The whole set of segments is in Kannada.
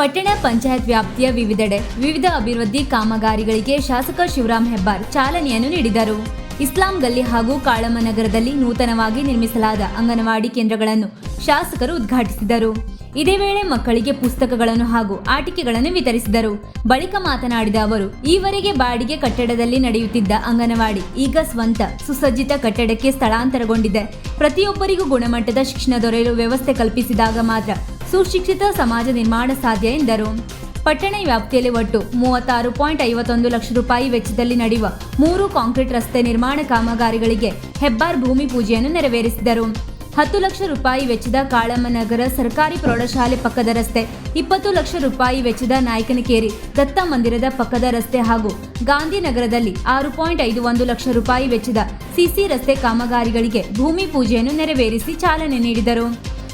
ಪಟ್ಟಣ ಪಂಚಾಯತ್ ವ್ಯಾಪ್ತಿಯ ವಿವಿಧೆಡೆ ವಿವಿಧ ಅಭಿವೃದ್ಧಿ ಕಾಮಗಾರಿಗಳಿಗೆ ಶಾಸಕ ಶಿವರಾಮ್ ಹೆಬ್ಬಾರ್ ಚಾಲನೆಯನ್ನು ನೀಡಿದರು. ಇಸ್ಲಾಂ ಗಲ್ಲಿ ಹಾಗೂ ಕಾಳಮ್ಮ ನಗರದಲ್ಲಿ ನೂತನವಾಗಿ ನಿರ್ಮಿಸಲಾದ ಅಂಗನವಾಡಿ ಕೇಂದ್ರಗಳನ್ನು ಶಾಸಕರು ಉದ್ಘಾಟಿಸಿದರು. ಇದೇ ವೇಳೆ ಮಕ್ಕಳಿಗೆ ಪುಸ್ತಕಗಳನ್ನು ಹಾಗೂ ಆಟಿಕೆಗಳನ್ನು ವಿತರಿಸಿದರು. ಬಳಿಕ ಮಾತನಾಡಿದ ಅವರು, ಈವರೆಗೆ ಬಾಡಿಗೆ ಕಟ್ಟಡದಲ್ಲಿ ನಡೆಯುತ್ತಿದ್ದ ಅಂಗನವಾಡಿ ಈಗ ಸ್ವಂತ ಸುಸಜ್ಜಿತ ಕಟ್ಟಡಕ್ಕೆ ಸ್ಥಳಾಂತರಗೊಂಡಿದೆ. ಪ್ರತಿಯೊಬ್ಬರಿಗೂ ಗುಣಮಟ್ಟದ ಶಿಕ್ಷಣ ದೊರೆಯಲು ವ್ಯವಸ್ಥೆ ಕಲ್ಪಿಸಿದಾಗ ಮಾತ್ರ ಸುಶಿಕ್ಷಿತ ಸಮಾಜ ನಿರ್ಮಾಣ ಸಾಧ್ಯ ಎಂದರು. ಪಟ್ಟಣ ವ್ಯಾಪ್ತಿಯಲ್ಲಿ ಒಟ್ಟು 36.51 ಲಕ್ಷ ರೂಪಾಯಿ ವೆಚ್ಚದಲ್ಲಿ ನಡೆಯುವ 3 ಕಾಂಕ್ರೀಟ್ ರಸ್ತೆ ನಿರ್ಮಾಣ ಕಾಮಗಾರಿಗಳಿಗೆ ಹೆಬ್ಬಾರ್ ಭೂಮಿ ಪೂಜೆಯನ್ನು ನೆರವೇರಿಸಿದರು. 10 ಲಕ್ಷ ರೂಪಾಯಿ ವೆಚ್ಚದ ಕಾಳಮ್ಮ ನಗರ ಸರ್ಕಾರಿ ಪ್ರೌಢಶಾಲೆ ಪಕ್ಕದ ರಸ್ತೆ, 20 ಲಕ್ಷ ರೂಪಾಯಿ ವೆಚ್ಚದ ನಾಯಕನಕೇರಿ ದತ್ತ ಮಂದಿರದ ಪಕ್ಕದ ರಸ್ತೆ ಹಾಗೂ ಗಾಂಧಿನಗರದಲ್ಲಿ 6.51 ಲಕ್ಷ ರೂಪಾಯಿ ವೆಚ್ಚದ ಸಿಸಿ ರಸ್ತೆ ಕಾಮಗಾರಿಗಳಿಗೆ ಭೂಮಿ ಪೂಜೆಯನ್ನು ನೆರವೇರಿಸಿ ಚಾಲನೆ ನೀಡಿದರು.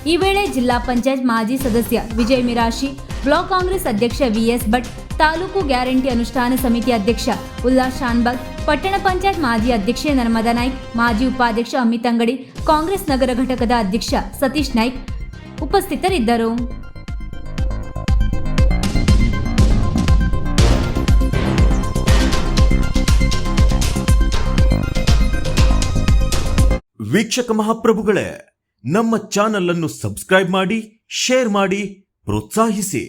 ಈ ವೇಳೆ ಜಿಲ್ಲಾ ಪಂಚಾಯತ್ ಮಾಜಿ ಸದಸ್ಯ ವಿಜಯ್ ಮಿರಾಶಿ, ಬ್ಲಾಕ್ ಕಾಂಗ್ರೆಸ್ ಅಧ್ಯಕ್ಷ ವಿಎಸ್ ಭಟ್, ತಾಲೂಕು ಗ್ಯಾರಂಟಿ ಅನುಷ್ಠಾನ ಸಮಿತಿ ಅಧ್ಯಕ್ಷ ಉಲ್ಲಾಸ್ ಶಾನ್ಬಾಗ್, ಪಟ್ಟಣ ಪಂಚಾಯತ್ ಮಾಜಿ ಅಧ್ಯಕ್ಷೆ ನರ್ಮದಾ ನಾಯ್ಕ್, ಮಾಜಿ ಉಪಾಧ್ಯಕ್ಷ ಅಮಿತ್ ಅಂಗಡಿ, ಕಾಂಗ್ರೆಸ್ ನಗರ ಘಟಕದ ಅಧ್ಯಕ್ಷ ಸತೀಶ್ ನಾಯ್ಕ್ ಉಪಸ್ಥಿತರಿದ್ದರು. ವೀಕ್ಷಕ ಮಹಾಪ್ರಭುಗಳೇ, ನಮ್ಮ ಚಾನಲ್ ಅನ್ನು ಸಬ್ಸ್ಕ್ರೈಬ್ ಮಾಡಿ, ಶೇರ್ ಮಾಡಿ, ಪ್ರೋತ್ಸಾಹಿಸಿ.